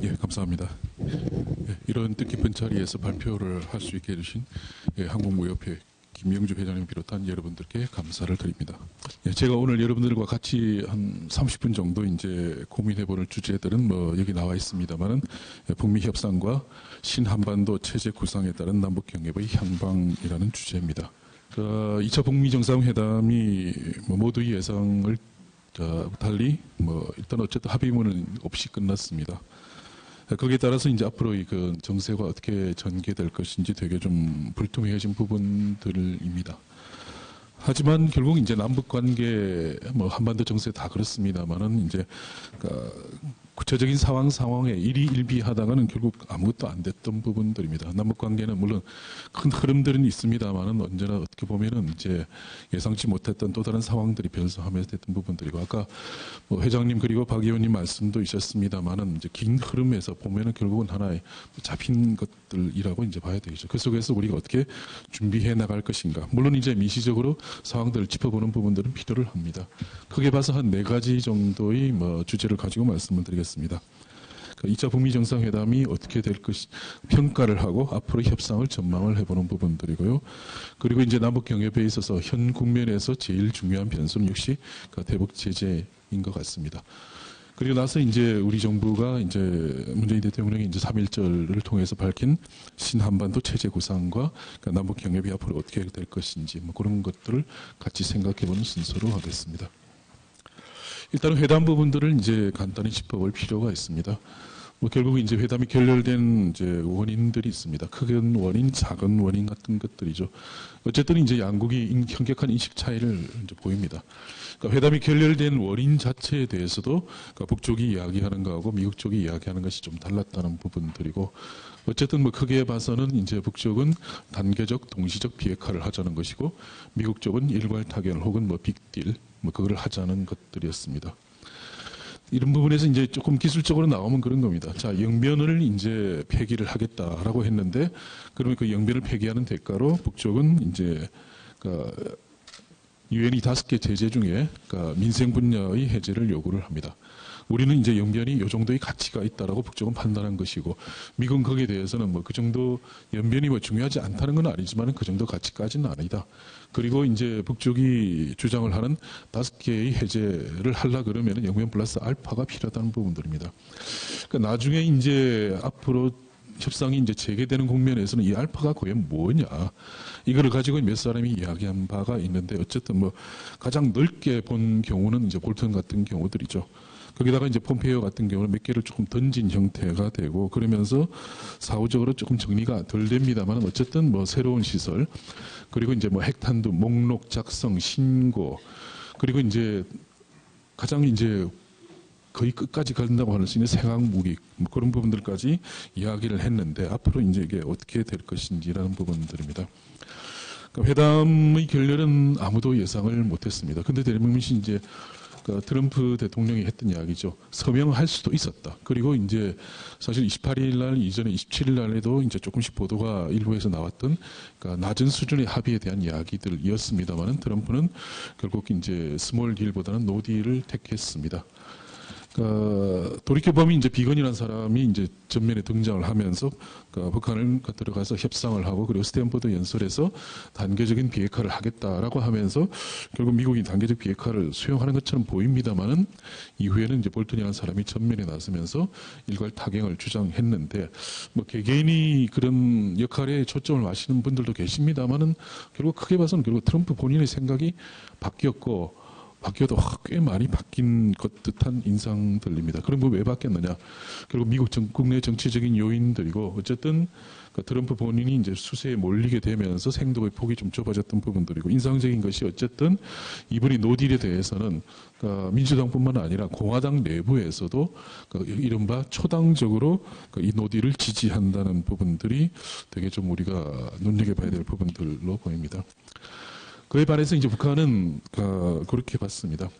예, 감사합니다. 예, 이런 뜻깊은 자리에서 발표를 할 수 있게 해주신 항공무협회 김명주 회장님 비롯한 여러분들께 감사를 드립니다. 예, 제가 오늘 여러분들과 같이 한 30분 정도 이제 고민해볼 주제들은 뭐 여기 나와 있습니다만은 북미 협상과 신한반도 체제 구상에 따른 남북 경협의 향방이라는 주제입니다. 2차 북미 정상회담이 뭐 모두의 예상을 달리 뭐 일단 어쨌든 합의문은 없이 끝났습니다. 거기에 따라서 이제 앞으로의 그 정세가 어떻게 전개될 것인지 되게 좀 불투명해진 부분들입니다. 하지만 결국 이제 남북 관계, 뭐 한반도 정세 다 그렇습니다만은 이제 구체적인 상황에 일희일비하다가는 결국 아무것도 안 됐던 부분들입니다. 남북 관계는 물론 큰 흐름들은 있습니다만은 언제나 어떻게 보면은 이제 예상치 못했던 또 다른 상황들이 변수하면서 됐던 부분들이고, 아까 뭐 회장님 그리고 박 의원님 말씀도 있었습니다만은 이제 긴 흐름에서 보면은 결국은 하나의 잡힌 것들이라고 이제 봐야 되겠죠. 그 속에서 우리가 어떻게 준비해 나갈 것인가. 물론 이제 미시적으로 상황들을 짚어보는 부분들은 필요를 합니다. 크게 봐서 한 4가지 정도의 뭐 주제를 가지고 말씀을 드리겠습니다. 2차 북미 정상회담이 어떻게 될 것이 평가를 하고 앞으로 협상을 전망을 해보는 부분들이고요. 그리고 이제 남북 경협에 있어서 현 국면에서 제일 중요한 변수는 역시 대북 제재인 것 같습니다. 그리고 나서 이제 우리 정부가 이제 문재인 대통령이 이제 3.1절을 통해서 밝힌 신한반도 체제 구상과 남북 경협이 앞으로 어떻게 될 것인지 뭐 그런 것들을 같이 생각해보는 순서로 하겠습니다. 일단은 회담 부분들을 이제 간단히 짚어볼 필요가 있습니다. 뭐 결국 이제 회담이 결렬된 이제 원인들이 있습니다. 큰 원인, 작은 원인 같은 것들이죠. 어쨌든 이제 양국이 현격한 인식 차이를 이제 보입니다. 그러니까 회담이 결렬된 원인 자체에 대해서도 그러니까 북쪽이 이야기하는 거하고 미국 쪽이 이야기하는 것이 좀 달랐다는 부분들이고, 어쨌든 뭐 크게 봐서는 이제 북쪽은 단계적, 동시적 비핵화를 하자는 것이고, 미국 쪽은 일괄 타결 혹은 뭐 빅딜, 뭐 그걸 하자는 것들이었습니다. 이런 부분에서 이제 조금 기술적으로 나오면 그런 겁니다. 자, 영변을 이제 폐기를 하겠다라고 했는데, 그러면 그 영변을 폐기하는 대가로 북쪽은 이제 유엔이 5개 제재 중에 민생 분야의 해제를 요구를 합니다. 우리는 이제 영변이 이 정도의 가치가 있다라고 북쪽은 판단한 것이고, 미국은 거기에 대해서는 뭐 그 정도 영변이 뭐 중요하지 않다는 건 아니지만 그 정도 가치까지는 아니다. 그리고 이제 북쪽이 주장을 하는 5개의 해제를 하려 그러면은 영변 플러스 알파가 필요하다는 부분들입니다. 그러니까 나중에 이제 앞으로 협상이 이제 재개되는 국면에서는 이 알파가 과연 뭐냐, 이거를 가지고 몇 사람이 이야기한 바가 있는데, 어쨌든 뭐 가장 넓게 본 경우는 이제 볼턴 같은 경우들이죠. 거기다가 이제 폼페이오 같은 경우는 몇 개를 조금 던진 형태가 되고, 그러면서 사후적으로 조금 정리가 덜 됩니다만 어쨌든 뭐 새로운 시설, 그리고 이제 뭐 핵탄두 목록 작성 신고, 그리고 이제 가장 이제 거의 끝까지 간다고 할 수 있는 생학 무기, 뭐 그런 부분들까지 이야기를 했는데, 앞으로 이제 이게 어떻게 될 것인지라는 부분들입니다. 그러니까 회담의 결렬은 아무도 예상을 못했습니다. 근데 대통령이 이제 트럼프 대통령이 했던 이야기죠. 서명할 수도 있었다. 그리고 이제 사실 28일 날 이전에 27일 날에도 이제 조금씩 보도가 일부에서 나왔던 낮은 수준의 합의에 대한 이야기들이었습니다만은, 트럼프는 결국 이제 스몰 딜보다는 노 딜을 택했습니다. 돌이켜보면 이제 비건이라는 사람이 이제 전면에 등장을 하면서 북한을 들어가서 협상을 하고, 그리고 스탠퍼드 연설에서 단계적인 비핵화를 하겠다라고 하면서 결국 미국이 단계적 비핵화를 수용하는 것처럼 보입니다만은, 이후에는 이제 볼턴이라는 사람이 전면에 나서면서 일괄 타격을 주장했는데, 뭐 개개인이 그런 역할에 초점을 마시는 분들도 계십니다만은, 결국 크게 봐서는 결국 트럼프 본인의 생각이 바뀌어도 꽤 많이 바뀐 것 듯한 인상들입니다. 그럼 왜 바뀌었느냐? 결국 미국 국내 정치적인 요인들이고, 어쨌든 트럼프 본인이 이제 수세에 몰리게 되면서 생독의 폭이 좀 좁아졌던 부분들이고, 인상적인 것이 어쨌든 이번이 노딜에 대해서는 민주당뿐만 아니라 공화당 내부에서도 이른바 초당적으로 이 노딜을 지지한다는 부분들이 되게 좀 우리가 눈여겨봐야 될 부분들로 보입니다. 그에 반해서 이제 북한은 그렇게 봤습니다.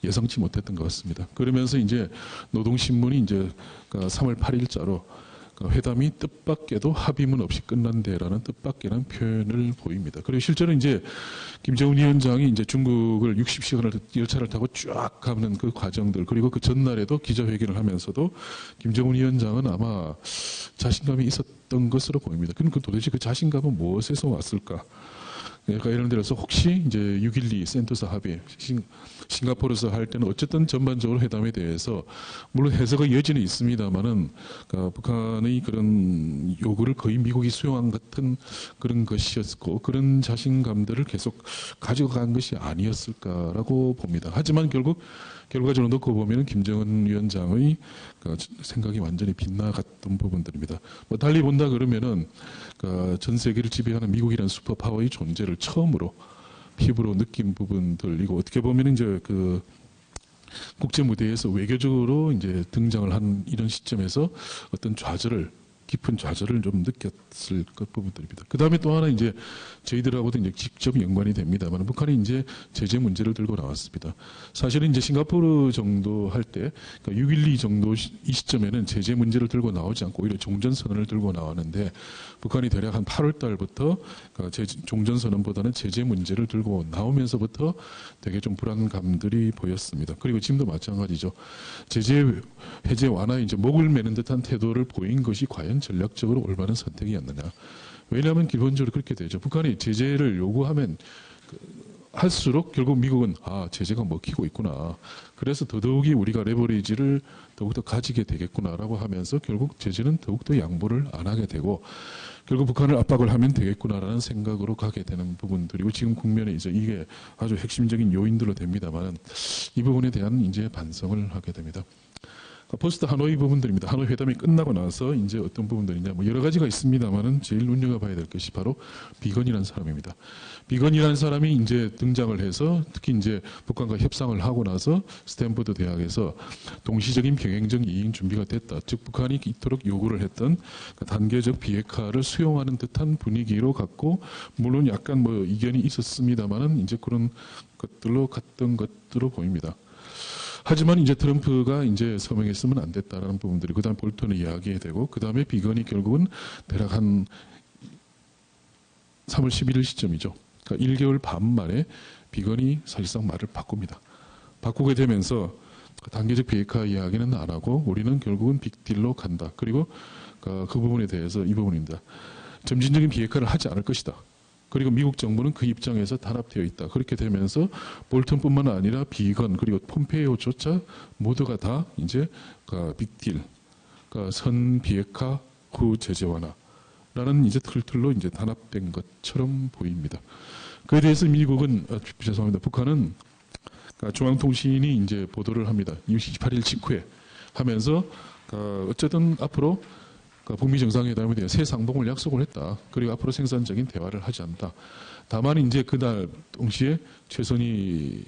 예상치 못했던 것 같습니다. 그러면서 이제 노동신문이 이제 3월 8일자로 회담이 뜻밖에도 합의문 없이 끝난대라는 뜻밖이라는 표현을 보입니다. 그리고 실제로 이제 김정은 위원장이 이제 중국을 60시간을 열차를 타고 쫙 가는 그 과정들, 그리고 그 전날에도 기자회견을 하면서도 김정은 위원장은 아마 자신감이 있었던 것으로 보입니다. 그럼 도대체 그 자신감은 무엇에서 왔을까? 그러니까 예를 들어서 혹시 이제 6.12 센토사 합의, 싱가포르에서 할 때는 어쨌든 전반적으로 회담에 대해서 물론 해석의 여지는 있습니다만은 그러니까 북한의 그런 요구를 거의 미국이 수용한 같은 그런 것이었고 그런 자신감들을 계속 가지고 간 것이 아니었을까라고 봅니다. 하지만 결과적으로 놓고 보면 김정은 위원장의 생각이 완전히 빗나갔던 부분들입니다. 뭐 달리 본다 그러면은 전 세계를 지배하는 미국이라는 슈퍼파워의 존재를 처음으로 피부로 느낀 부분들이고 어떻게 보면 이제 그 국제 무대에서 외교적으로 이제 등장을 한 이런 시점에서 어떤 깊은 좌절을 좀 느꼈을 것 부분들입니다. 그 다음에 또 하나 이제 저희들하고도 이제 직접 연관이 됩니다만 북한이 이제 제재 문제를 들고 나왔습니다. 사실은 이제 싱가포르 정도 할 때, 그러니까 6.12 정도 이 시점에는 제재 문제를 들고 나오지 않고 오히려 종전선언을 들고 나왔는데 북한이 대략 한 8월 달부터 종전선언보다는 제재 문제를 들고 나오면서부터 되게 좀 불안감들이 보였습니다. 그리고 지금도 마찬가지죠. 제재 해제 완화에 이제 목을 매는 듯한 태도를 보인 것이 과연 전략적으로 올바른 선택이었느냐. 왜냐하면 기본적으로 그렇게 되죠. 북한이 제재를 요구하면 할수록 결국 미국은 제재가 먹히고 있구나. 그래서 더더욱이 우리가 레버리지를 더욱더 가지게 되겠구나라고 하면서 결국 제재는 더욱더 양보를 안 하게 되고 결국 북한을 압박을 하면 되겠구나라는 생각으로 가게 되는 부분들이고 지금 국면에 이제 이게 아주 핵심적인 요인들로 됩니다만 이 부분에 대한 이제 반성을 하게 됩니다. 포스트 하노이 부분들입니다. 하노이 회담이 끝나고 나서 이제 어떤 부분들이냐, 뭐 여러 가지가 있습니다만은 제일 눈여겨봐야 될 것이 바로 비건이라는 사람입니다. 비건이라는 사람이 이제 등장을 해서 특히 이제 북한과 협상을 하고 나서 스탠퍼드 대학에서 동시적인 병행적 이행 준비가 됐다. 즉 북한이 이토록 요구를 했던 단계적 비핵화를 수용하는 듯한 분위기로 갔고 물론 약간 뭐 이견이 있었습니다만은 이제 그런 것들로 갔던 것으로 보입니다. 하지만 이제 트럼프가 이제 서명했으면 안 됐다라는 부분들이 그다음 볼턴을 이야기해야 되고 그다음에 비건이 결국은 대략 한 3월 11일 시점이죠. 그러니까 1개월 반 만에 비건이 사실상 말을 바꿉니다. 바꾸게 되면서 단계적 비핵화 이야기는 안 하고 우리는 결국은 빅딜로 간다. 그리고 그 부분에 대해서 이 부분입니다. 점진적인 비핵화를 하지 않을 것이다. 그리고 미국 정부는 그 입장에서 단합되어 있다. 그렇게 되면서 볼턴뿐만 아니라 비건 그리고 폼페이오조차 모두가 다 이제 빅딜, 선 비핵화 후 제재 완화라는 이제 틀로 이제 단합된 것처럼 보입니다. 그에 대해서 미국은 죄송합니다. 북한은 중앙통신이 이제 보도를 합니다. 28일 직후에 하면서 어쨌든 앞으로 북미 정상회담에 대해 새 상봉을 약속을 했다. 그리고 앞으로 생산적인 대화를 하지 않다. 다만 이제 그날 동시에 최선희가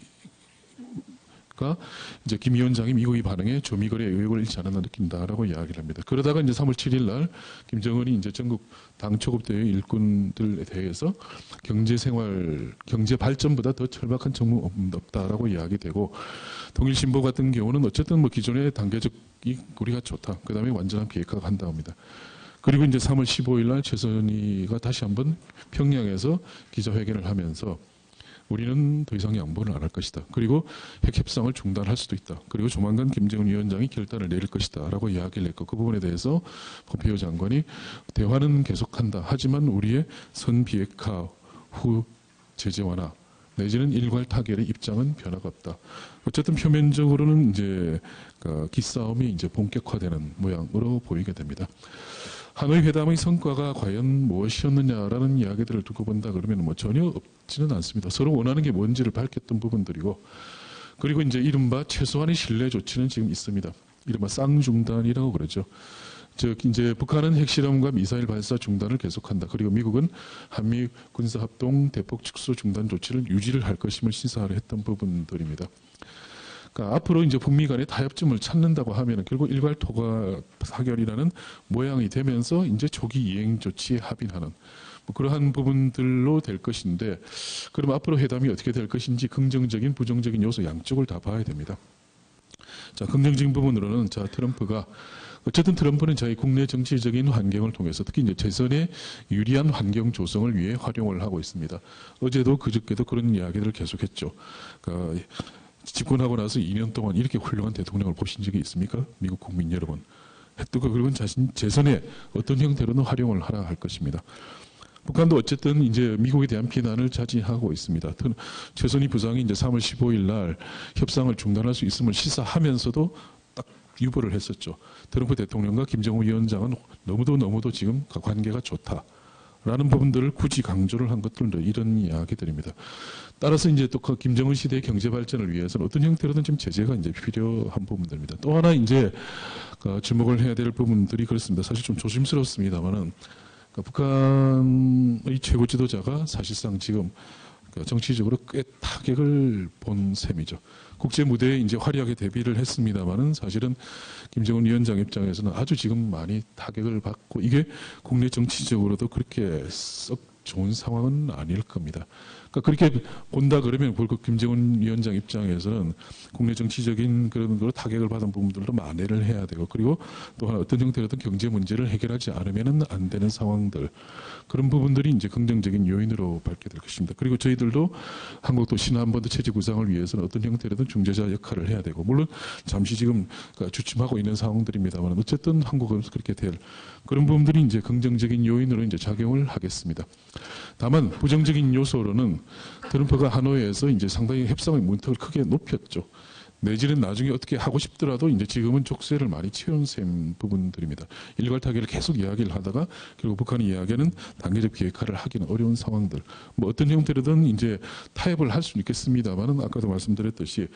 이제 김 위원장이 미국의 반응에 조미거래 의혹을 잃지 않았나 느낀다라고 이야기를 합니다. 그러다가 이제 3월 7일 날 김정은이 이제 전국 당 초급대회 일꾼들에 대해서 경제 발전보다 더 절박한 정무 없다라고 이야기되고 통일신보 같은 경우는 어쨌든 뭐 기존의 단계적이 우리가 좋다. 그 다음에 완전한 비핵화가 간다 합니다. 그리고 이제 3월 15일 날 최선희가 다시 한번 평양에서 기자회견을 하면서 우리는 더 이상 양보를 안 할 것이다. 그리고 핵 협상을 중단할 수도 있다. 그리고 조만간 김정은 위원장이 결단을 내릴 것이다. 라고 이야기를 했고 그 부분에 대해서 폼페이오 장관이 대화는 계속한다. 하지만 우리의 선 비핵화 후 제재 완화 내지는 일괄 타결의 입장은 변화가 없다. 어쨌든 표면적으로는 이제 기싸움이 이제 본격화되는 모양으로 보이게 됩니다. 하노이 회담의 성과가 과연 무엇이었느냐라는 이야기들을 두고 본다 그러면 뭐 전혀 없지는 않습니다. 서로 원하는 게 뭔지를 밝혔던 부분들이고 그리고 이제 이른바 최소한의 신뢰 조치는 지금 있습니다. 이른바 쌍중단이라고 그러죠. 즉 이제 북한은 핵실험과 미사일 발사 중단을 계속한다. 그리고 미국은 한미 군사합동 대폭 축소 중단 조치를 유지를 할 것임을 시사를 했던 부분들입니다. 그러니까 앞으로 이제 북미 간의 타협점을 찾는다고 하면은 결국 일괄 토과 타결이라는 모양이 되면서 이제 초기 이행 조치에 합의하는 뭐 그러한 부분들로 될 것인데 그럼 앞으로 회담이 어떻게 될 것인지 긍정적인 부정적인 요소 양쪽을 다 봐야 됩니다. 자, 긍정적인 부분으로는 트럼프가 어쨌든 트럼프는 자기 국내 정치적인 환경을 통해서 특히 이제 재선에 유리한 환경 조성을 위해 활용을 하고 있습니다. 어제도 그저께도 그런 이야기들을 계속했죠. 그러니까 집권하고 나서 2년 동안 이렇게 훌륭한 대통령을 보신 적이 있습니까? 미국 국민 여러분. 또 그건 자신 재선에 어떤 형태로는 활용을 하라 할 것입니다. 북한도 어쨌든 이제 미국에 대한 비난을 자제하고 있습니다. 최선희 부상이 이제 3월 15일 날 협상을 중단할 수 있음을 시사하면서도 딱 유보를 했었죠. 트럼프 대통령과 김정은 위원장은 너무도 지금 관계가 좋다라는 부분들을 굳이 강조를 한 것들도 이런 이야기들입니다. 따라서 이제 또 그 김정은 시대의 경제 발전을 위해서는 어떤 형태로든 좀 제재가 이제 필요한 부분들입니다. 또 하나 이제 주목을 해야 될 부분들이 그렇습니다. 사실 좀 조심스럽습니다만은. 북한의 최고 지도자가 사실상 지금 정치적으로 꽤 타격을 본 셈이죠. 국제 무대에 이제 화려하게 데뷔를 했습니다만은 사실은 김정은 위원장 입장에서는 아주 지금 많이 타격을 받고 이게 국내 정치적으로도 그렇게 썩 좋은 상황은 아닐 겁니다. 그러니까 그렇게 본다 그러면 김정은 위원장 입장에서는 국내 정치적인 그런 거로 타격을 받은 부분들도 만회를 해야 되고 그리고 또한 어떤 형태로든 경제 문제를 해결하지 않으면 안 되는 상황들 그런 부분들이 이제 긍정적인 요인으로 밝게 될 것입니다. 그리고 저희들도 한국도 신한반도 체제 구상을 위해서는 어떤 형태로든 중재자 역할을 해야 되고 물론 잠시 지금 주춤하고 있는 상황들입니다만 어쨌든 한국은 그렇게 될 그런 부분들이 이제 긍정적인 요인으로 이제 작용을 하겠습니다. 다만 부정적인 요소로는 트럼프가 하노이에서 이제 상당히 협상의 문턱을 크게 높였죠. 내지는 나중에 어떻게 하고 싶더라도 이제 지금은 족쇄를 많이 채운 셈 부분들입니다. 일괄 타결을 계속 이야기를 하다가 결국 북한이 이야기하는 단계적 비핵화를 하기는 어려운 상황들. 뭐 어떤 형태로든 이제 타협을 할 수는 있겠습니다만은 아까도 말씀드렸듯이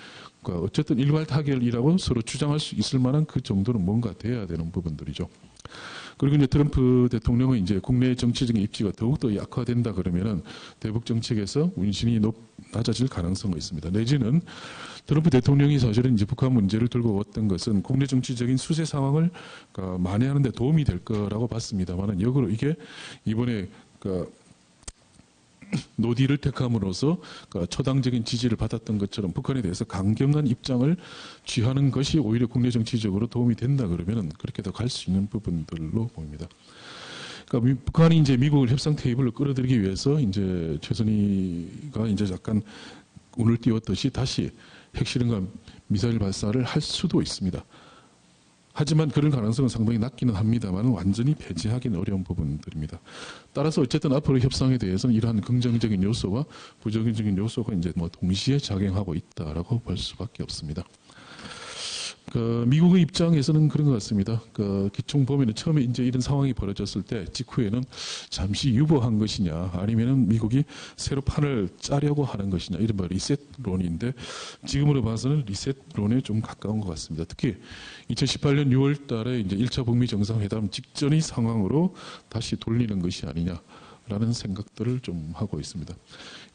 어쨌든 일괄 타결이라고 서로 주장할 수 있을 만한 그 정도는 뭔가 돼야 되는 부분들이죠. 그리고 이제 트럼프 대통령은 이제 국내 정치적인 입지가 더욱더 약화된다 그러면은 대북 정책에서 운신이 낮아질 가능성이 있습니다. 내지는 트럼프 대통령이 사실은 이제 북한 문제를 들고 왔던 것은 국내 정치적인 수세 상황을 만회하는 데 도움이 될 거라고 봤습니다만은 역으로 이게 이번에 노딜을 택함으로써 초당적인 지지를 받았던 것처럼 북한에 대해서 강경한 입장을 취하는 것이 오히려 국내 정치적으로 도움이 된다 그러면은 그렇게 더 갈 수 있는 부분들로 보입니다. 그러니까 북한이 이제 미국을 협상 테이블로 끌어들이기 위해서 이제 최선희가 이제 약간 운을 띄웠듯이 다시 핵실험과 미사일 발사를 할 수도 있습니다. 하지만 그런 가능성은 상당히 낮기는 합니다만 완전히 배제하기는 어려운 부분들입니다. 따라서 어쨌든 앞으로 협상에 대해서는 이러한 긍정적인 요소와 부정적인 요소가 이제 뭐 동시에 작용하고 있다라고 볼 수밖에 없습니다. 미국의 입장에서는 그런 것 같습니다. 기총 보면은 처음에 이제 이런 상황이 벌어졌을 때 직후에는 잠시 유보한 것이냐 아니면은 미국이 새로 판을 짜려고 하는 것이냐 이른바 리셋론인데 지금으로 봐서는 리셋론에 좀 가까운 것 같습니다. 특히 2018년 6월 달에 이제 1차 북미 정상회담 직전의 상황으로 다시 돌리는 것이 아니냐라는 생각들을 좀 하고 있습니다.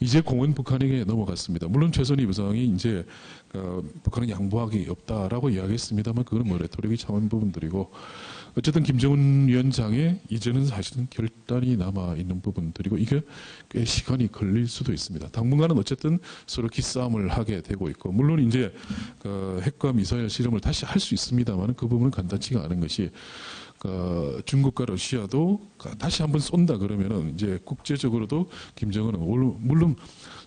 이제 공은 북한에게 넘어갔습니다. 물론 최선희 부상이 이제 북한은 양보하기 없다라고 이야기했습니다만 그건 뭐 레토릭이 참은 부분들이고 어쨌든 김정은 위원장의 이제는 사실은 결단이 남아 있는 부분들이고 이게 꽤 시간이 걸릴 수도 있습니다. 당분간은 어쨌든 서로 기싸움을 하게 되고 있고 물론 이제 핵과 미사일 실험을 다시 할 수 있습니다만 그 부분은 간단치가 않은 것이 중국과 러시아도 다시 한번 쏜다 그러면은 이제 국제적으로도 김정은은 물론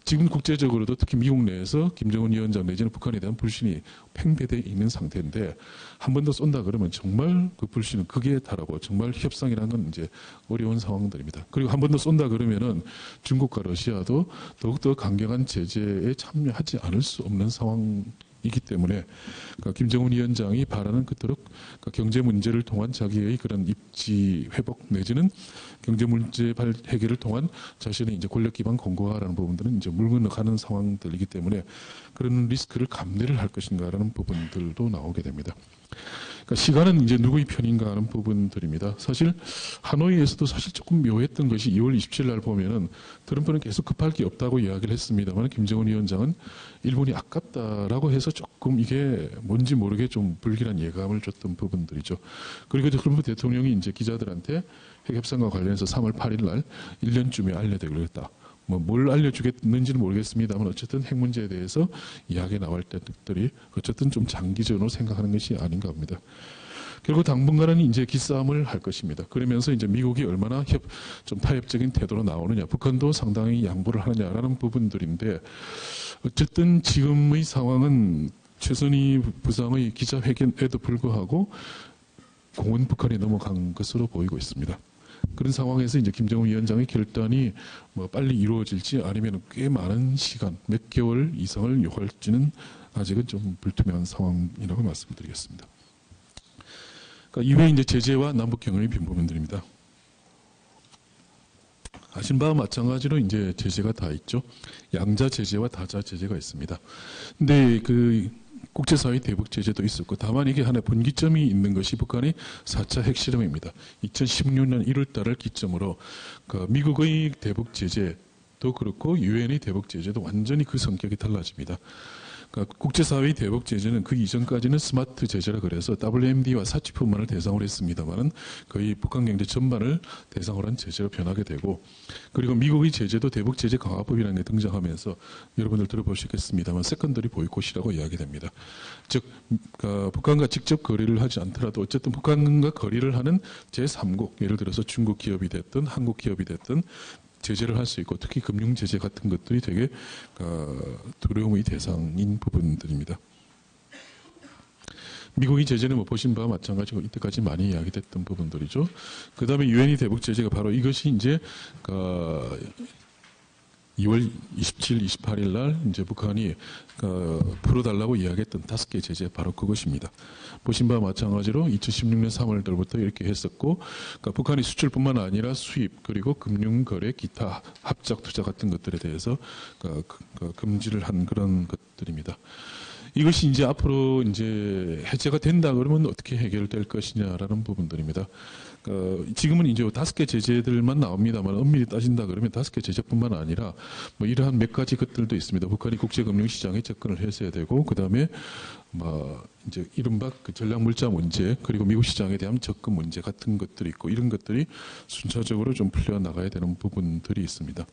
지금 국제적으로도 특히 미국 내에서 김정은 위원장 내지는 북한에 대한 불신이 팽배되어 있는 상태인데 한 번 더 쏜다 그러면 정말 그 불신은 극에 달하고 정말 협상이라는 건 이제 어려운 상황들입니다. 그리고 한 번 더 쏜다 그러면은 중국과 러시아도 더욱더 강경한 제재에 참여하지 않을 수 없는 상황이기 때문에 김정은 위원장이 바라는 그토록 경제 문제를 통한 자기의 그런 입지 회복 내지는 경제 문제 해결을 통한 자신의 이제 권력 기반 공고화라는 부분들은 이제 물 건너가는 상황들이기 때문에 그런 리스크를 감내를 할 것인가라는 부분들도 나오게 됩니다. 그러니까 시간은 이제 누구의 편인가 하는 부분들입니다. 사실 하노이에서도 사실 조금 묘했던 것이 2월 27일 날 보면은 트럼프는 계속 급할 게 없다고 이야기를 했습니다만 김정은 위원장은 일본이 아깝다라고 해서 조금 이게 뭔지 모르게 좀 불길한 예감을 줬던 부분들이죠. 그리고 트럼프 대통령이 이제 기자들한테 핵 협상과 관련해서 3월 8일 날 1년쯤에 알려드리겠다. 뭘 알려주겠는지는 모르겠습니다만 어쨌든 핵 문제에 대해서 이야기 나올 때들이 어쨌든 좀 장기전으로 생각하는 것이 아닌가 합니다. 결국 당분간은 이제 기싸움을 할 것입니다. 그러면서 이제 미국이 얼마나 좀 타협적인 태도로 나오느냐, 북한도 상당히 양보를 하느냐라는 부분들인데, 어쨌든 지금의 상황은 최선희 부상의 기자회견에도 불구하고 공은 북한에 넘어간 것으로 보이고 있습니다. 그런 상황에서 이제 김정은 위원장의 결단이 뭐 빨리 이루어질지 아니면 꽤 많은 시간, 몇 개월 이상을 요할지는 아직은 좀 불투명한 상황이라고 말씀드리겠습니다. 그러니까 이외에 이제 제재와 남북 경협의 부분들입니다. 아신 바와 마찬가지로 이제 제재가 다 있죠. 양자 제재와 다자 제재가 있습니다. 근데 그 국제사회 대북 제재도 있었고, 다만 이게 하나의 분기점이 있는 것이 북한의 4차 핵실험입니다. 2016년 1월 달을 기점으로 그 미국의 대북 제재도 그렇고 유엔의 대북 제재도 완전히 그 성격이 달라집니다. 그러니까 국제사회의 대북 제재는 그 이전까지는 스마트 제재라 그래서 WMD와 사치품만을 대상으로 했습니다만은 거의 북한 경제 전반을 대상으로 한 제재로 변하게 되고, 그리고 미국의 제재도 대북 제재 강화법이라는 게 등장하면서 여러분들 들어보시겠습니다만 세컨더리 보이콧이라고 이야기됩니다. 즉 북한과 직접 거래를 하지 않더라도 어쨌든 북한과 거래를 하는 제3국, 예를 들어서 중국 기업이 됐든 한국 기업이 됐든 제재를 할 수 있고, 특히 금융 제재 같은 것들이 되게 두려움의 대상인 부분들입니다. 미국의 제재는 뭐 보신 바와 마찬가지고 이때까지 많이 이야기됐던 부분들이죠. 그 다음에 유엔이 대북 제재가 바로 이것이 이제 2월 27, 28일 날 이제 북한이 풀어달라고 이야기했던 5개 제재, 바로 그것입니다. 보신 바와 마찬가지로 2016년 3월 달부터 이렇게 했었고, 그러니까 북한이 수출뿐만 아니라 수입, 그리고 금융거래, 기타 합작 투자 같은 것들에 대해서 금지를 한 그런 것들입니다. 이것이 이제 앞으로 이제 해제가 된다 그러면 어떻게 해결될 것이냐라는 부분들입니다. 지금은 이제 5개 제재들만 나옵니다만 엄밀히 따진다 그러면 5개 제재뿐만 아니라 뭐 이러한 몇 가지 것들도 있습니다. 북한이 국제금융시장에 접근을 했어야 되고, 그 다음에 뭐 이제 이른바 그 전략물자 문제, 그리고 미국 시장에 대한 접근 문제 같은 것들이 있고, 이런 것들이 순차적으로 좀 풀려나가야 되는 부분들이 있습니다.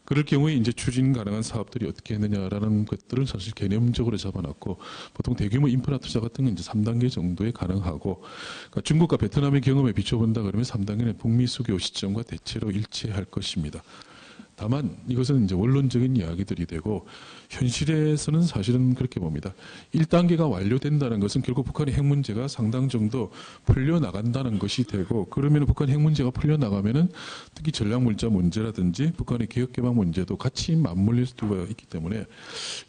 그럴 경우에 이제 추진 가능한 사업들이 어떻게 했느냐라는 것들은 사실 개념적으로 잡아놨고, 보통 대규모 인프라 투자 같은 건 이제 3단계 정도에 가능하고, 그러니까 중국과 베트남의 경험에 비춰본다 그러면 3단계는 북미 수교 시점과 대체로 일치할 것입니다. 다만 이것은 이제 원론적인 이야기들이 되고, 현실에서는 사실은 그렇게 봅니다. 1단계가 완료된다는 것은 결국 북한의 핵 문제가 상당 정도 풀려나간다는 것이 되고, 그러면 북한 핵 문제가 풀려나가면은 특히 전략물자 문제라든지 북한의 개혁개방 문제도 같이 맞물릴 수가 있기 때문에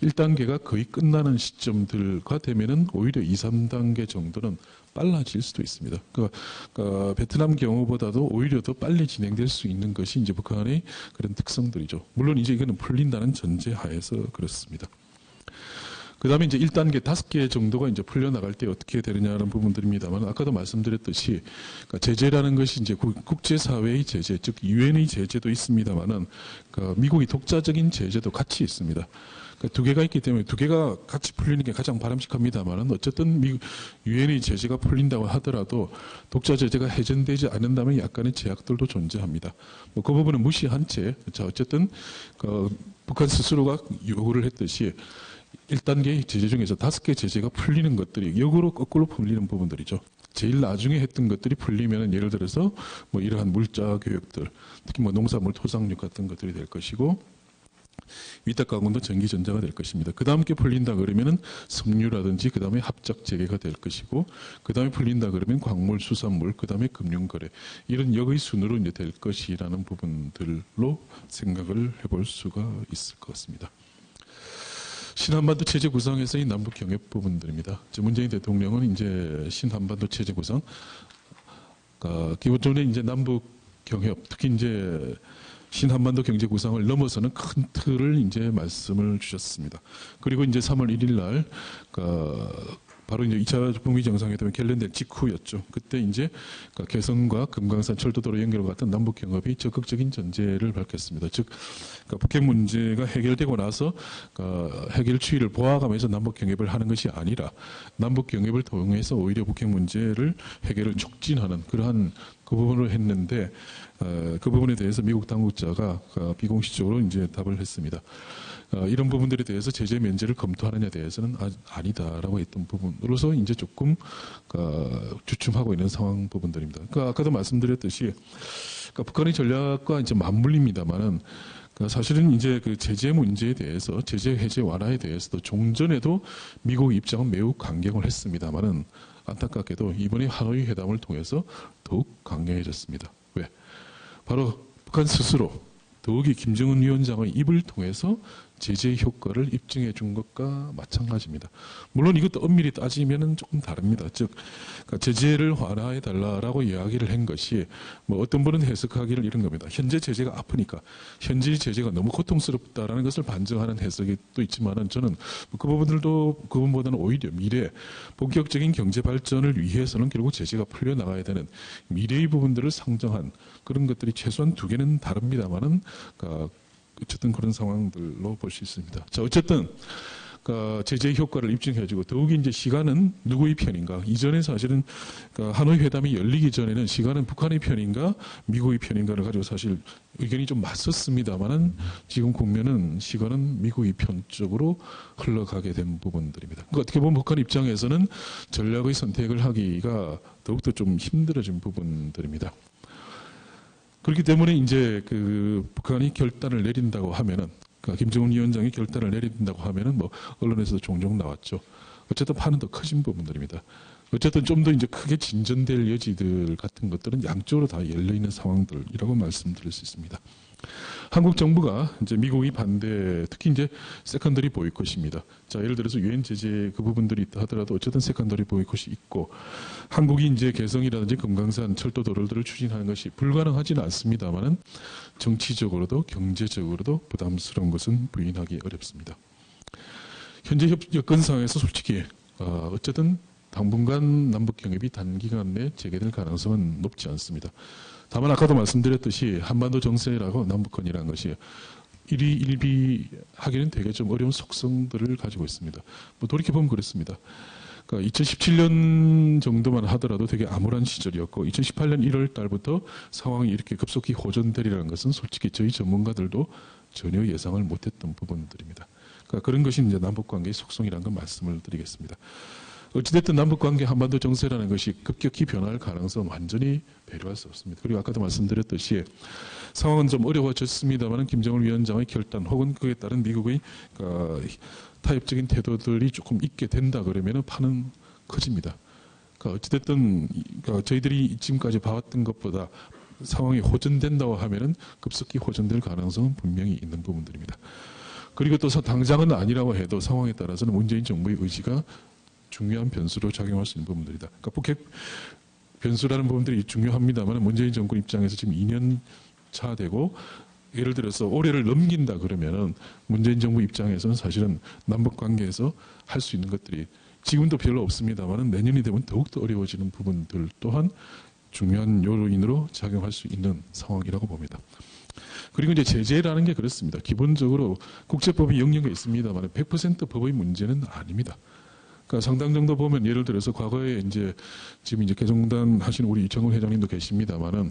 1단계가 거의 끝나는 시점들과 되면은 오히려 2, 3단계 정도는 빨라질 수도 있습니다. 그러니까 베트남 경우보다도 오히려 더 빨리 진행될 수 있는 것이 이제 북한의 그런 특성들이죠. 물론 이제 이거는 풀린다는 전제 하에서 그렇습니다. 그 다음에 이제 1단계 5개 정도가 이제 풀려나갈 때 어떻게 되느냐는 부분들입니다만, 아까도 말씀드렸듯이 그러니까 제재라는 것이 이제 국제사회의 제재, 즉 유엔의 제재도 있습니다만은 미국의 독자적인 제재도 같이 있습니다. 두 개가 있기 때문에 두 개가 같이 풀리는 게 가장 바람직합니다만은, 어쨌든 유엔의 제재가 풀린다고 하더라도 독자 제재가 해제되지 않는다면 약간의 제약들도 존재합니다. 뭐 그 부분은 무시한 채, 어쨌든 북한 스스로가 요구를 했듯이 1단계 제재 중에서 5개 제재가 풀리는 것들이 역으로 거꾸로 풀리는 부분들이죠. 제일 나중에 했던 것들이 풀리면은 예를 들어서 뭐 이러한 물자 교육들, 특히 뭐 농산물 토상육 같은 것들이 될 것이고, 위탁가공도 전기전자가 될 것입니다. 그 다음 게 풀린다 그러면은 섬유라든지 그 다음에 합작 재개가 될 것이고, 그 다음에 풀린다 그러면 광물, 수산물, 그 다음에 금융거래, 이런 역의 순으로 이제 될 것이라는 부분들로 생각을 해볼 수가 있을 것 같습니다. 신한반도 체제 구상에서의 남북 경협 부분들입니다. 문재인 대통령은 이제 신한반도 체제 구상, 기본적으로 이제 남북 경협, 특히 이제 신한반도 경제 구상을 넘어서는 큰 틀을 이제 말씀을 주셨습니다. 그리고 이제 3월 1일 날, 바로 이제 2차 북미 정상회담이 결렬된 직후였죠. 그때 이제 개성과 금강산 철도도로 연결과 같은 남북 경협이 적극적인 전제를 밝혔습니다. 즉, 북핵 문제가 해결되고 나서 해결 추이를 보아가면서 남북 경협을 하는 것이 아니라 남북 경협을 통해서 오히려 북핵 문제를 해결을 촉진하는 그러한 그 부분을 했는데, 그 부분에 대해서 미국 당국자가 비공식적으로 이제 답을 했습니다. 이런 부분들에 대해서 제재 면제를 검토하느냐에 대해서는 아니다라고 했던 부분으로서 이제 조금 주춤하고 있는 상황 부분들입니다. 그러니까 아까도 말씀드렸듯이 북한의 전략과 이제 맞물립니다만은 사실은 이제 그 제재 문제에 대해서 제재 해제 완화에 대해서도 종전에도 미국 입장은 매우 강경을 했습니다만은 안타깝게도 이번에 하노이 회담을 통해서 더욱 강경해졌습니다. 왜? 바로 북한 스스로 더욱이 김정은 위원장의 입을 통해서 제재 효과를 입증해 준 것과 마찬가지입니다. 물론 이것도 엄밀히 따지면 조금 다릅니다. 즉 제재를 완화해 달라라고 이야기를 한 것이 뭐 어떤 분은 해석하기를 이런 겁니다. 현재 제재가 아프니까 현재 제재가 너무 고통스럽다라는 것을 반증하는 해석이 또 있지만은 저는 그 부분보다는 오히려 미래 본격적인 경제 발전을 위해서는 결국 제재가 풀려 나가야 되는 미래의 부분들을 상정한 그런 것들이 최소한 두 개는 다릅니다만은 어쨌든 그런 상황들로 볼 수 있습니다. 자, 어쨌든 제재 효과를 입증해주고 더욱이 이제 시간은 누구의 편인가? 이전에 사실은 하노이 회담이 열리기 전에는 시간은 북한의 편인가, 미국의 편인가를 가지고 사실 의견이 좀 맞섰습니다만은 지금 국면은 시간은 미국의 편 쪽으로 흘러가게 된 부분들입니다. 그러니까 어떻게 보면 북한 입장에서는 전략의 선택을 하기가 더욱더 좀 힘들어진 부분들입니다. 그렇기 때문에 이제 북한이 결단을 내린다고 하면은, 김정은 위원장이 결단을 내린다고 하면은 뭐 언론에서도 종종 나왔죠. 어쨌든 판은 더 커진 부분들입니다. 어쨌든 좀 더 이제 크게 진전될 여지들 같은 것들은 양쪽으로 다 열려 있는 상황들이라고 말씀드릴 수 있습니다. 한국 정부가 이제 미국의 반대, 특히 이제 세컨더리 보이콧입니다. 자, 예를 들어서 유엔 제재 그 부분들이 있다 하더라도 어쨌든 세컨더리 보이콧이 있고, 한국이 이제 개성이라든지 금강산 철도 도로들을 추진하는 것이 불가능하지는 않습니다만은 정치적으로도 경제적으로도 부담스러운 것은 부인하기 어렵습니다. 현재 여건상에서 솔직히 어쨌든 당분간 남북 경협이 단기간 내에 재개될 가능성은 높지 않습니다. 다만 아까도 말씀드렸듯이 한반도 정세라고 남북한이라는 것이 일희일비하기는 되게 좀 어려운 속성들을 가지고 있습니다. 뭐 돌이켜보면 그렇습니다. 2017년 정도만 하더라도 되게 암울한 시절이었고 2018년 1월 달부터 상황이 이렇게 급속히 호전되리라는 것은 솔직히 저희 전문가들도 전혀 예상을 못했던 부분들입니다. 그런 것이 이제 남북관계의 속성이라는 걸 말씀을 드리겠습니다. 어찌됐든 남북관계 한반도 정세라는 것이 급격히 변화할 가능성은 완전히 배려할 수 없습니다. 그리고 아까도 말씀드렸듯이 상황은 좀 어려워졌습니다만 김정은 위원장의 결단 혹은 그에 따른 미국의 타협적인 태도들이 조금 있게 된다 그러면 판은 커집니다. 어찌됐든 저희들이 지금까지 봐왔던 것보다 상황이 호전된다고 하면 급속히 호전될 가능성은 분명히 있는 부분들입니다. 그리고 또 당장은 아니라고 해도 상황에 따라서는 문재인 정부의 의지가 중요한 변수로 작용할 수 있는 부분들이다. 북핵 변수라는 부분들이 중요합니다만 문재인 정권 입장에서 지금 2년 차 되고 예를 들어서 올해를 넘긴다 그러면은 문재인 정부 입장에서는 사실은 남북 관계에서 할 수 있는 것들이 지금도 별로 없습니다만 내년이 되면 더욱더 어려워지는 부분들 또한 중요한 요인으로 작용할 수 있는 상황이라고 봅니다. 그리고 이제 제재라는 게 그렇습니다. 기본적으로 국제법이 영역에 있습니다만 100% 법의 문제는 아닙니다. 상당 정도 보면 예를 들어서 과거에 지금 개성단 하신 우리 이창훈 회장님도 계십니다만은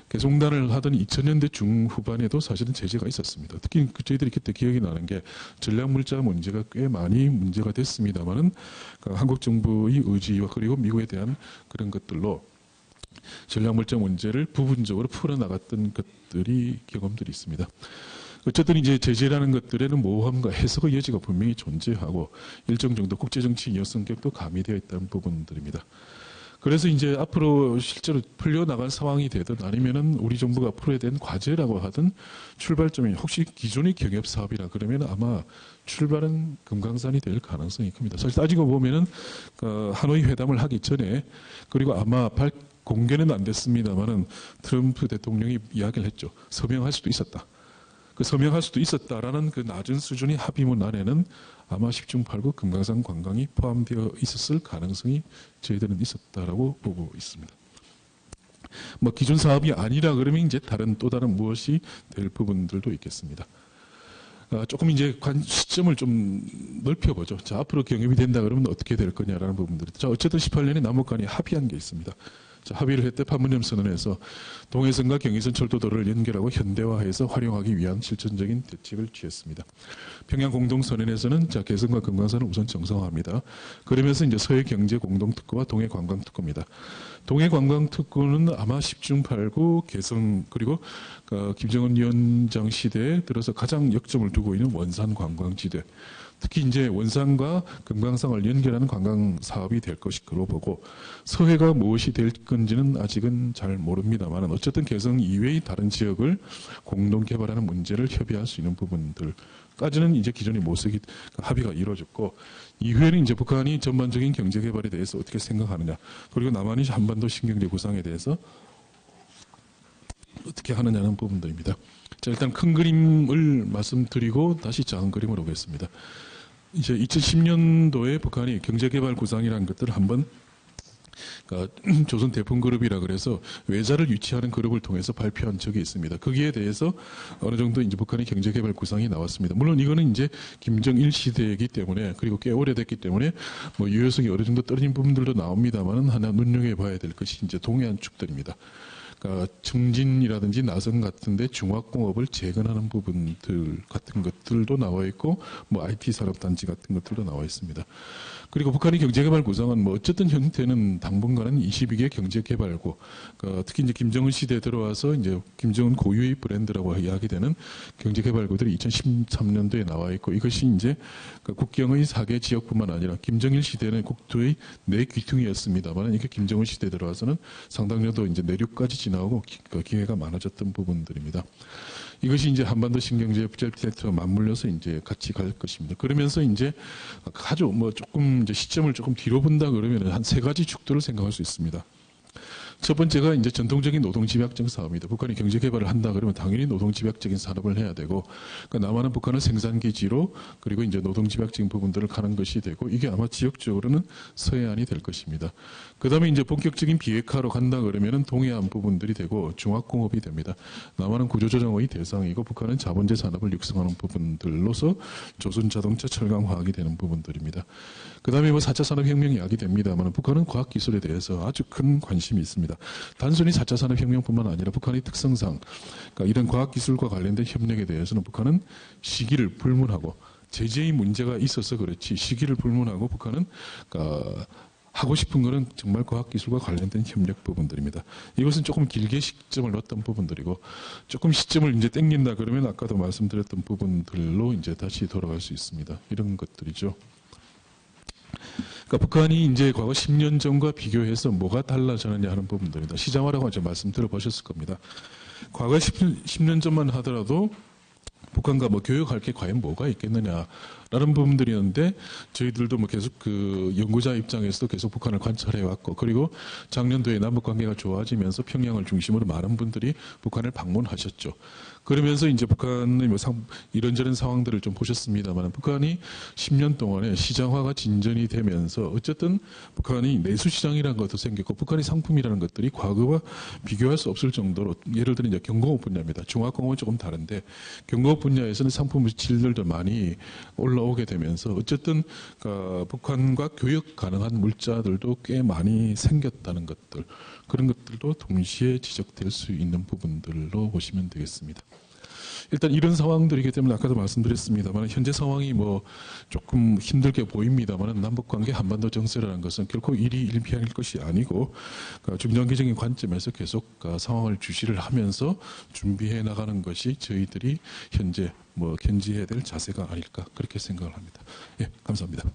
개성단을 하던 2000년대 중후반에도 사실은 제재가 있었습니다. 특히 저희들이 그때 기억이 나는 게 전략물자 문제가 꽤 많이 문제가 됐습니다만은 한국 정부의 의지와 그리고 미국에 대한 그런 것들로 전략물자 문제를 부분적으로 풀어나갔던 것들이 경험들이 있습니다. 어쨌든 이제 제재라는 것들에는 모호함과 해석의 여지가 분명히 존재하고 일정 정도 국제정치 여성격도 가미되어 있다는 부분들입니다. 그래서 이제 앞으로 실제로 풀려나갈 상황이 되든 아니면은 우리 정부가 풀어야 되는 과제라고 하든 출발점이 혹시 기존의 경협 사업이라 그러면 아마 출발은 금강산이 될 가능성이 큽니다. 사실 따지고 보면은 하노이 회담을 하기 전에 그리고 아마 공개는 안 됐습니다만은 트럼프 대통령이 이야기를 했죠. 서명할 수도 있었다. 서명할 수도 있었다라는 그 낮은 수준의 합의문 안에는 아마 10중 8구 금강산 관광이 포함되어 있었을 가능성이 저희들은 있었다라고 보고 있습니다. 뭐 기존 사업이 아니라 그러면 이제 또 다른 무엇이 될 부분들도 있겠습니다. 조금 이제 시점을 좀 넓혀보죠. 자, 앞으로 경협이 된다 그러면 어떻게 될 거냐라는 부분들. 자, 어쨌든 18년에 남북 간에 합의한 게 있습니다. 합의를 했대 판문점 선언에서 동해선과 경의선 철도도로를 연결하고 현대화해서 활용하기 위한 실천적인 대책을 취했습니다. 평양 공동선언에서는 개성과 금강산을 우선 정상화합니다. 그러면서 이제 서해 경제 공동특구와 동해 관광특구입니다. 동해 관광특구는 아마 10중 8구 개성 그리고 김정은 위원장 시대에 들어서 가장 역점을 두고 있는 원산 관광지대. 특히 이제 원산과 금강산을 연결하는 관광 사업이 될 것으로 보고 서해가 무엇이 될 건지는 아직은 잘 모릅니다만 어쨌든 개성 이외의 다른 지역을 공동 개발하는 문제를 협의할 수 있는 부분들까지는 이제 기존의 모색이 합의가 이루어졌고 이후에는 이제 북한이 전반적인 경제 개발에 대해서 어떻게 생각하느냐 그리고 남한이 한반도 신경제 구상에 대해서 어떻게 하느냐는 부분들입니다. 자, 일단 큰 그림을 말씀드리고 다시 작은 그림으로 오겠습니다. 이제 2010년도에 북한이 경제개발 구상이라는 것들을 한번 조선 대풍그룹이라 그래서 외자를 유치하는 그룹을 통해서 발표한 적이 있습니다. 거기에 대해서 어느 정도 이제 북한의 경제개발 구상이 나왔습니다. 물론 이거는 이제 김정일 시대이기 때문에 그리고 꽤 오래됐기 때문에 뭐 유효성이 어느 정도 떨어진 부분들도 나옵니다만은 하나 눈여겨봐야 될 것이 이제 동해안 축들입니다. 그러니까 청진이라든지 나성 같은데 중화공업을 재건하는 부분들 같은 것들도 나와 있고 뭐 IT 산업단지 같은 것들도 나와 있습니다. 그리고 북한의 경제개발 구상은 뭐 어쨌든 형태는 당분간은 22개 경제개발구, 그러니까 특히 이제 김정은 시대에 들어와서 이제 김정은 고유의 브랜드라고 이야기되는 경제개발구들이 2013년도에 나와 있고 이것이 이제 국경의 4개 지역뿐만 아니라 김정일 시대는 국토의 4귀퉁이였습니다만 이렇게 김정은 시대에 들어와서는 상당 정도 이제 내륙까지 지나오고 기회가 많아졌던 부분들입니다. 이것이 이제 한반도 신경제 프로젝트와 맞물려서 이제 같이 갈 것입니다. 그러면서 이제 아주 뭐 조금 이제 시점을 조금 뒤로 본다 그러면 한 3가지 축도를 생각할 수 있습니다. 첫 번째가 이제 전통적인 노동집약적 사업입니다. 북한이 경제 개발을 한다 그러면 당연히 노동집약적인 산업을 해야 되고, 그러니까 남한은 북한은 생산기지로 그리고 이제 노동집약적인 부분들을 가는 것이 되고, 이게 아마 지역적으로는 서해안이 될 것입니다. 그 다음에 이제 본격적인 비핵화로 간다 그러면은 동해안 부분들이 되고 중화공업이 됩니다. 남한은 구조조정의 대상이고 북한은 자본재 산업을 육성하는 부분들로서 조선자동차 철강화학이 되는 부분들입니다. 그 다음에 뭐 4차 산업혁명이 야기됩니다만 북한은 과학기술에 대해서 아주 큰 관심이 있습니다. 단순히 4차 산업혁명뿐만 아니라 북한의 특성상 그러니까 이런 과학기술과 관련된 협력에 대해서는 북한은 시기를 불문하고 제재의 문제가 있어서 그렇지 시기를 불문하고 북한은 그러니까 하고 싶은 거는 정말 과학기술과 관련된 협력 부분들입니다. 이것은 조금 길게 시점을 넣었던 부분들이고 조금 시점을 이제 땡긴다 그러면 아까도 말씀드렸던 부분들로 이제 다시 돌아갈 수 있습니다. 이런 것들이죠. 그러니까 북한이 이제 과거 10년 전과 비교해서 뭐가 달라졌느냐 하는 부분들입니다. 시장화라고 이제 말씀 들어보셨을 겁니다. 과거 10년 전만 하더라도 북한과 뭐 교역할 게 과연 뭐가 있겠느냐라는 부분들이었는데 저희들도 뭐 계속 그 연구자 입장에서도 계속 북한을 관찰해 왔고 그리고 작년도에 남북 관계가 좋아지면서 평양을 중심으로 많은 분들이 북한을 방문하셨죠. 그러면서 이제 북한의 뭐 이런저런 상황들을 좀 보셨습니다만 북한이 10년 동안에 시장화가 진전이 되면서 어쨌든 북한이 내수시장이라는 것도 생겼고 북한의 상품이라는 것들이 과거와 비교할 수 없을 정도로 예를 들어 이제 경공업 분야입니다. 중화공업은 조금 다른데 경공업 분야에서는 상품 질들도 많이 올라오게 되면서 어쨌든 북한과 교역 가능한 물자들도 꽤 많이 생겼다는 것들 그런 것들도 동시에 지적될 수 있는 부분들로 보시면 되겠습니다. 일단 이런 상황들이기 때문에 아까도 말씀드렸습니다만 현재 상황이 뭐 조금 힘들게 보입니다만 남북관계 한반도 정세라는 것은 결코 일희일비할 것이 아니고 중장기적인 관점에서 계속 상황을 주시를 하면서 준비해 나가는 것이 저희들이 현재 뭐 견지해야 될 자세가 아닐까 그렇게 생각을 합니다. 예, 감사합니다.